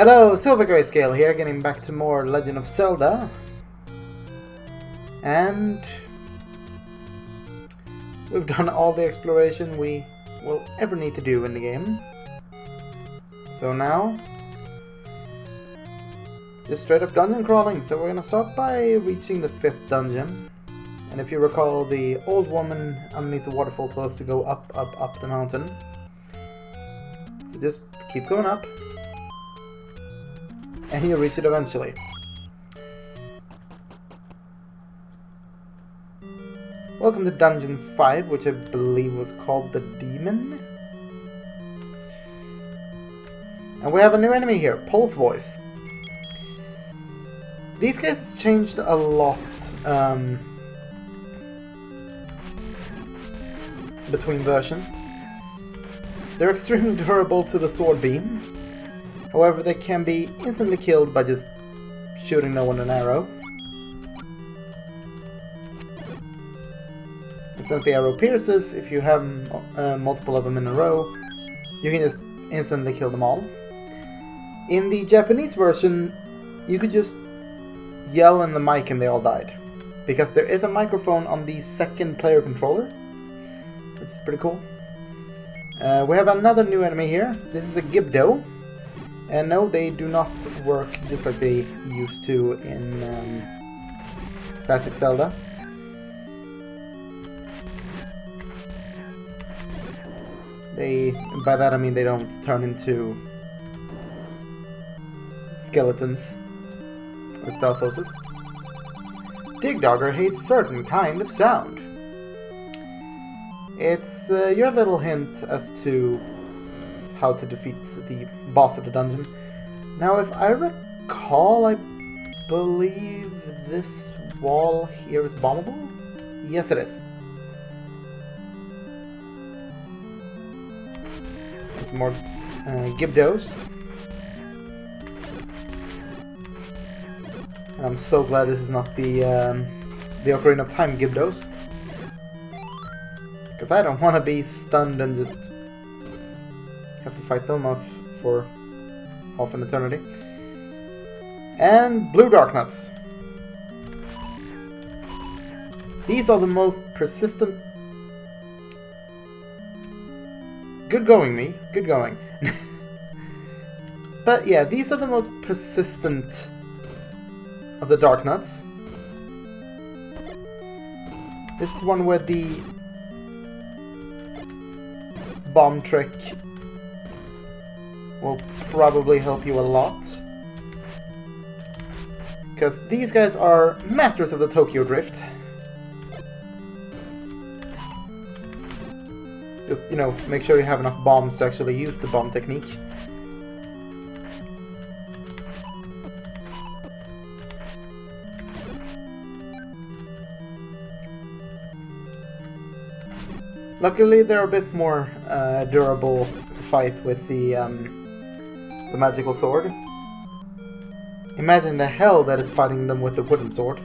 Hello, Silver Greyscale here, getting back to more Legend of Zelda. And we've done all the exploration we will ever need to do in the game. So now, just straight up dungeon crawling. So we're gonna start by reaching the 5th dungeon. And if you recall, the old woman underneath the waterfall told us to go up, up, up the mountain. So just keep going up. And you'll reach it eventually. Welcome to Dungeon 5, which I believe was called the Demon. And we have a new enemy here, Pulse Voice. These guys changed a lot between versions. They're extremely durable to the sword beam. However, they can be instantly killed by just shooting them with an arrow. And since the arrow pierces, if you have multiple of them in a row, you can just instantly kill them all. In the Japanese version, you could just yell in the mic and they all died. Because there is a microphone on the second player controller, which is pretty cool. We have another new enemy here. This is a Gibdo. And no, they do not work just like they used to in classic Zelda. By that I mean they don't turn into skeletons or stealth forces. Digdogger hates certain kind of sound. It's your little hint as to how to defeat the boss of the dungeon. Now, if I recall, I believe this wall here is bombable? Yes, it is. And some more Gibdos. And I'm so glad this is not the Ocarina of Time Gibdos. Because I don't want to be stunned and just have to fight them off for half an eternity. And blue dark nuts. These are the most persistent. Good going, me. Good going. But yeah, these are the most persistent of the dark nuts. This is one where the bomb trick will probably help you a lot. Because these guys are masters of the Tokyo Drift. Just, you know, make sure you have enough bombs to actually use the bomb technique. Luckily, they're a bit more durable to fight with the magical sword. Imagine the hell that is fighting them with the wooden sword.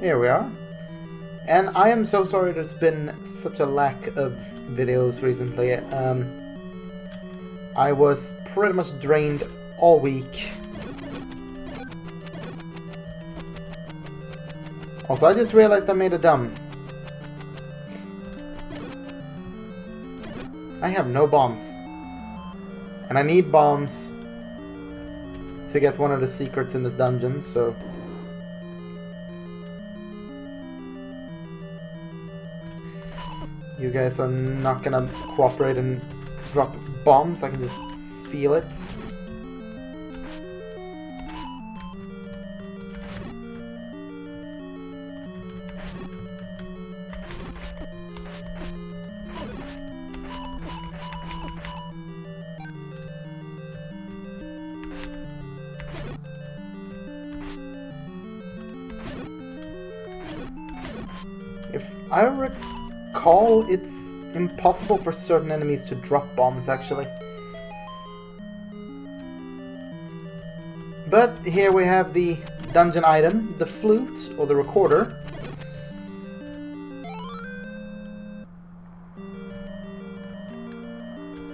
Here we are. And I am so sorry there's been such a lack of videos recently. I was pretty much drained all week. Also, I just realized I made a dumb. I have no bombs. And I need bombs to get one of the secrets in this dungeon, so... You guys are not gonna cooperate and drop bombs, I can just feel it. If I recall, it's impossible for certain enemies to drop bombs, actually. But here we have the dungeon item, the flute, or the recorder.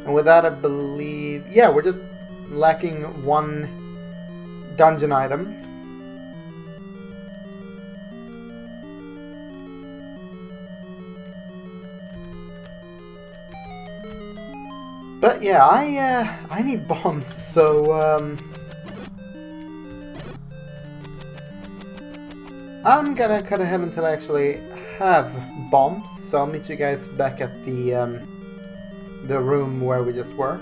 And with that, I believe... Yeah, we're just lacking one dungeon item. But yeah, I need bombs, so I'm gonna cut ahead until I actually have bombs. So I'll meet you guys back at the room where we just were.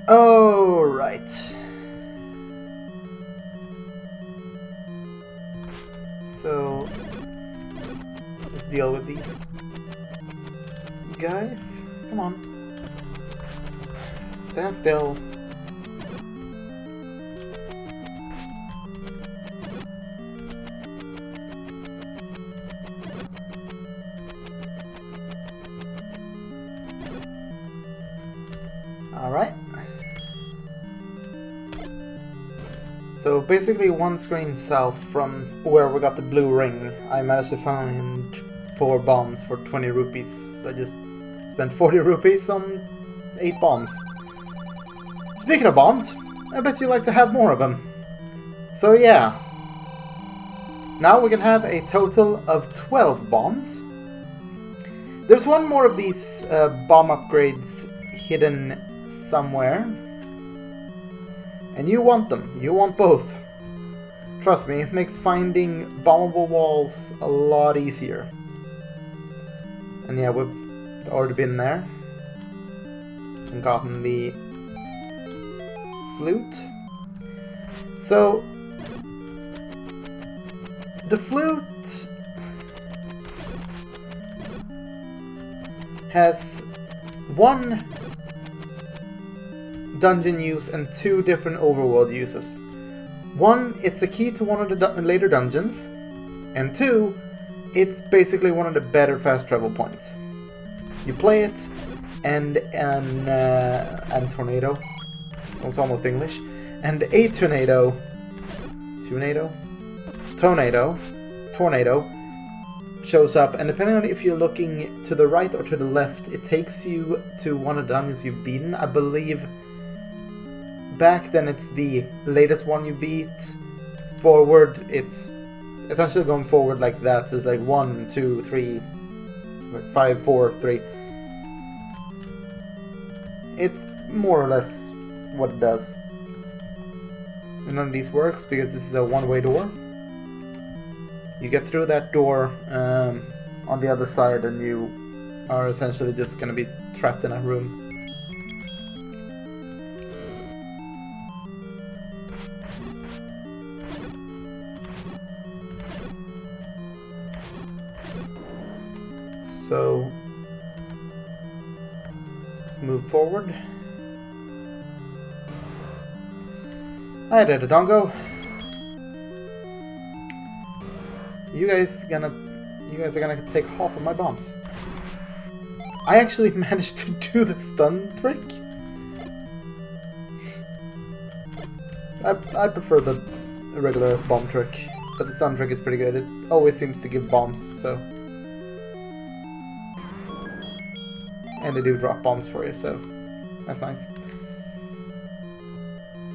Oh right. So let's deal with these guys. Come on. Stand still. Alright. So basically 1 screen south from where we got the blue ring, I managed to find 4 bombs for 20 rupees. So I just spent 40 rupees on 8 bombs. Speaking of bombs, I bet you'd like to have more of them. So yeah. Now we can have a total of 12 bombs. There's one more of these bomb upgrades hidden somewhere. And you want them. You want both. Trust me, it makes finding bombable walls a lot easier. And yeah, we've already been there. And gotten the flute. So the flute has 1 dungeon use and 2 different overworld uses. 1, it's the key to one of the later dungeons, and 2, it's basically one of the better fast travel points. You play it, and tornado. It was almost English. And a tornado shows up, and depending on if you're looking to the right or to the left, it takes you to one of the dungeons you've beaten. I believe back then it's the latest one you beat. Forward, it's essentially going forward like that. So it's like 1, 2, 3, like 5, 4, 3. It's more or less what it does. And none of these works because this is a one-way door. You get through that door on the other side and you are essentially just going to be trapped in a room. So let's move forward. Hi there, Dodongo. You guys are gonna take half of my bombs. I actually managed to do the stun trick. I prefer the regular bomb trick, but the stun trick is pretty good. It always seems to give bombs, so. And they do drop bombs for you, so that's nice.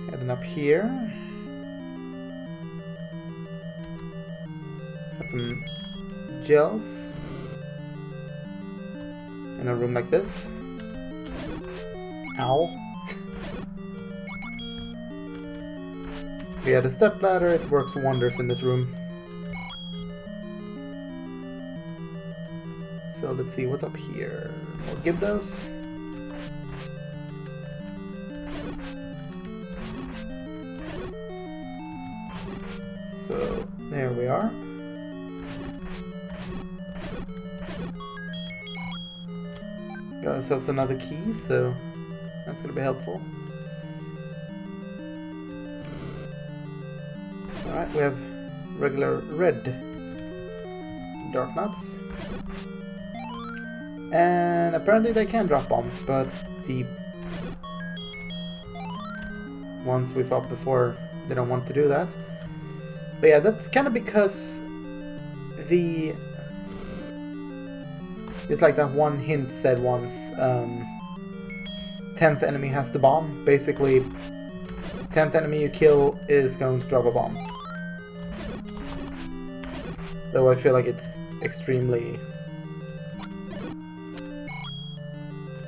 Heading up here. Got some gels. In a room like this. Ow. Yeah, the step ladder, it works wonders in this room. So let's see what's up here. More Gibdos. So there we are. Got ourselves another key, so that's gonna be helpful. Alright, we have regular red dark nuts. And apparently they can drop bombs, but the ones we fought before, they don't want to do that. But yeah, that's kind of because the... It's like that one hint said once, 10th enemy has the bomb. Basically, 10th enemy you kill is going to drop a bomb. Though I feel like it's extremely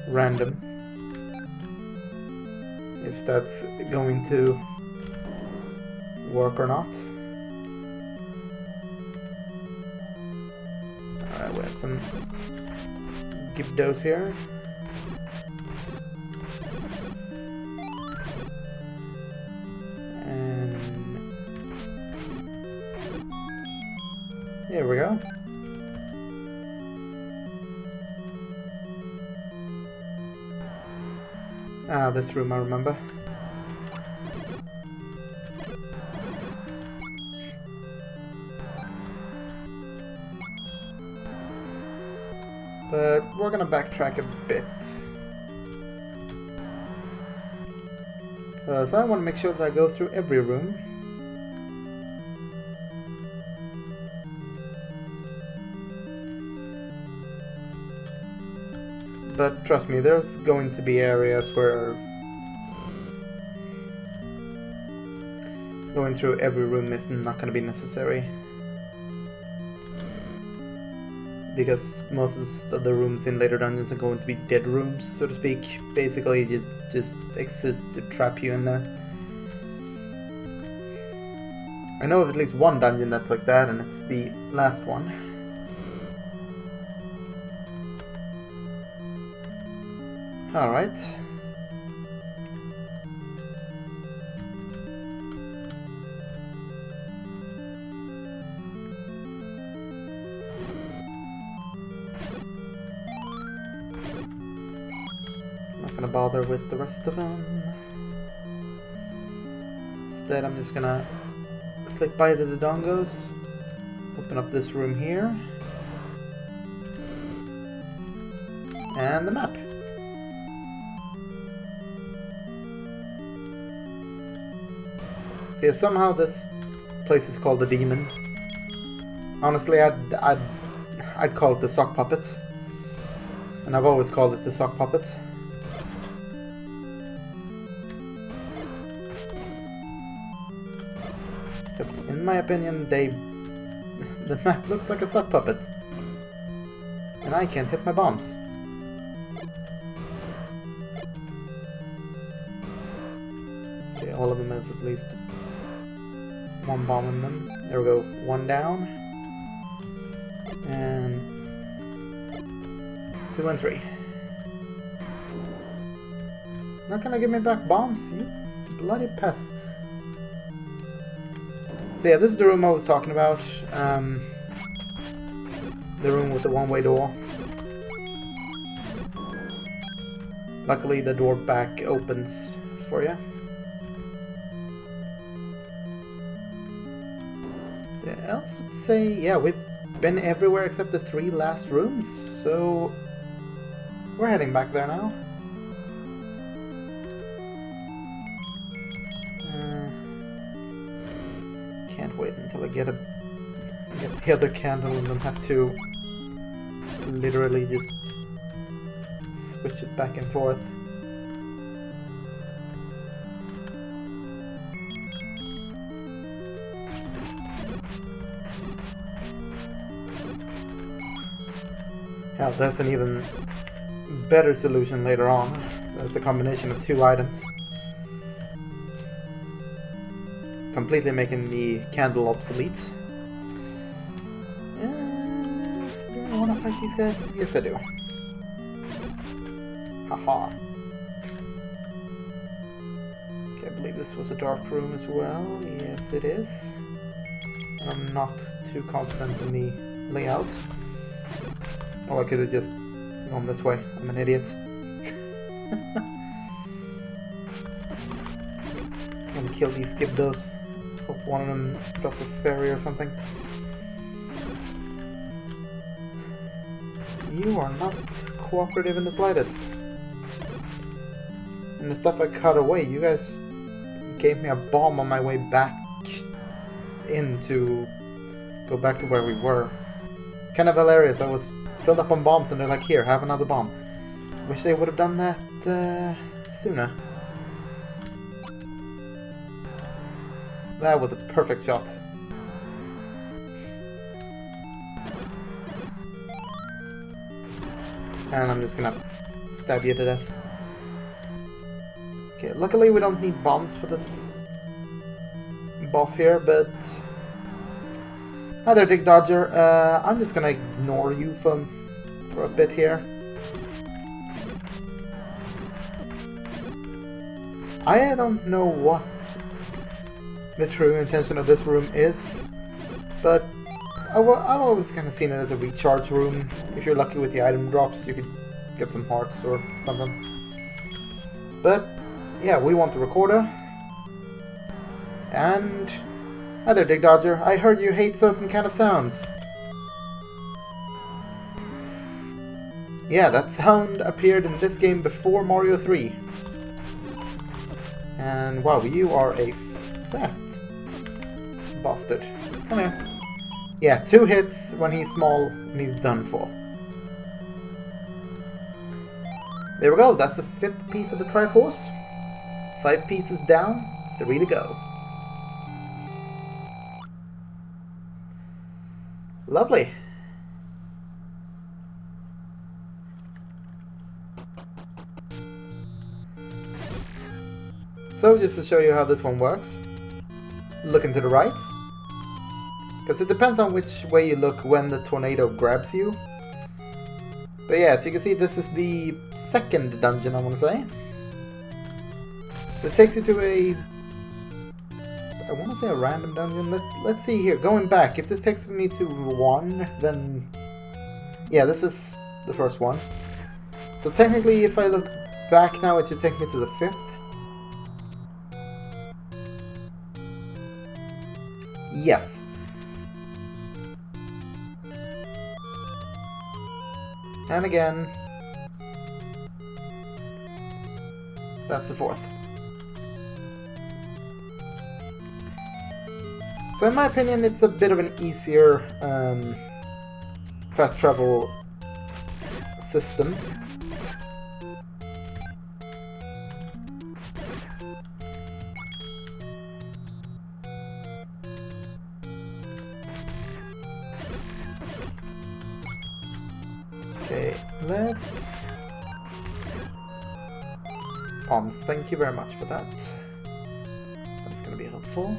random if that's going to work or not. Alright, we have some Gibdos here. And there we go. Ah, this room I remember. But we're gonna backtrack a bit. Because I want to make sure that I go through every room. But trust me, there's going to be areas where going through every room is not going to be necessary. Because most of the rooms in later dungeons are going to be dead rooms, so to speak. Basically, just exist to trap you in there. I know of at least one dungeon that's like that, and it's the last one. Alright. Not gonna bother with the rest of them. Instead, I'm just gonna slip by the Dodongos, open up this room here, and the map. See, somehow this place is called the Demon. Honestly, I'd call it the Sock Puppet, and I've always called it the Sock Puppet. Because in my opinion, the map looks like a sock puppet, and I can't hit my bombs. Okay, all of them have at least one bomb in them. There we go, one down. And 2 and 3. Not gonna give me back bombs, you bloody pests. So yeah, this is the room I was talking about. The room with the one-way door. Luckily the door back opens for you. Else, let's say, yeah, we've been everywhere except the 3 last rooms, so we're heading back there now. Can't wait until I get the other candle and then have to literally just switch it back and forth. Hell, there's an even better solution later on. That's a combination of 2 items. Completely making the candle obsolete. Do I want to fight these guys? Yes, I do. Haha. Okay, I believe this was a dark room as well. Yes, it is. And I'm not too confident in the layout. Oh, I could have just gone this way. I'm an idiot. I'm gonna kill these Gibdos. Hope one of them drops a fairy or something. You are not cooperative in the slightest. And the stuff I cut away, you guys gave me a bomb on my way back in to go back to where we were. Kind of hilarious. I was filled up on bombs and they're like, here, have another bomb. Wish they would have done that sooner. That was a perfect shot. And I'm just gonna stab you to death. Okay, luckily we don't need bombs for this boss here, but... Hi there, Dig Dodger. I'm just gonna ignore you for a bit here. I don't know what the true intention of this room is, but I've always kind of seen it as a recharge room. If you're lucky with the item drops, you could get some hearts or something. But yeah, we want the recorder. And hi there, Dig Dodger. I heard you hate certain kind of sounds. Yeah, that sound appeared in this game before Mario 3. And wow, you are a fast bastard. Come here. Yeah, 2 hits when he's small and he's done for. There we go, that's the 5th piece of the Triforce. 5 pieces down, 3 to go. Lovely. So, just to show you how this one works, looking to the right, because it depends on which way you look when the tornado grabs you. But yeah, so you can see this is the 2nd dungeon, I want to say. So it takes you to a... I want to say a random dungeon. Let's see here, going back, if this takes me to 1, then... Yeah, this is the first one. So technically, if I look back now, it should take me to the 5th. Yes. And again, that's the 4th. So in my opinion, it's a bit of an easier fast travel system. Okay, let's... Bombs, thank you very much for that. That's gonna be helpful.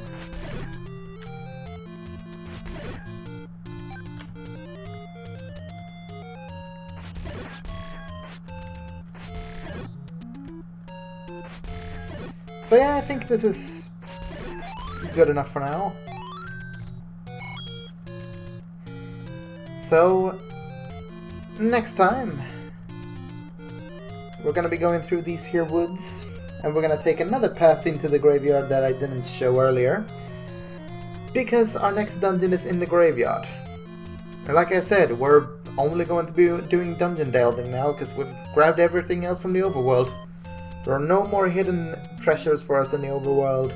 But yeah, I think this is good enough for now. So, next time, we're gonna be going through these here woods, and we're gonna take another path into the graveyard that I didn't show earlier, because our next dungeon is in the graveyard. And like I said, we're only going to be doing dungeon delving now, because we've grabbed everything else from the overworld. There are no more hidden treasures for us in the overworld.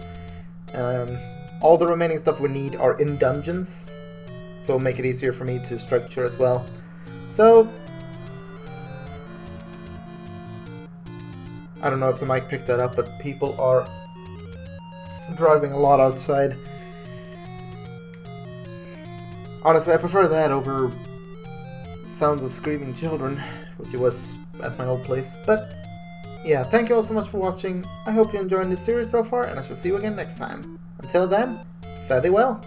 All the remaining stuff we need are in dungeons, so it'll make it easier for me to structure as well. So, I don't know if the mic picked that up, but people are driving a lot outside. Honestly, I prefer that over sounds of screaming children, which it was at my old place. But yeah, thank you all so much for watching. I hope you're enjoying this series so far, and I shall see you again next time. Until then, fare thee well.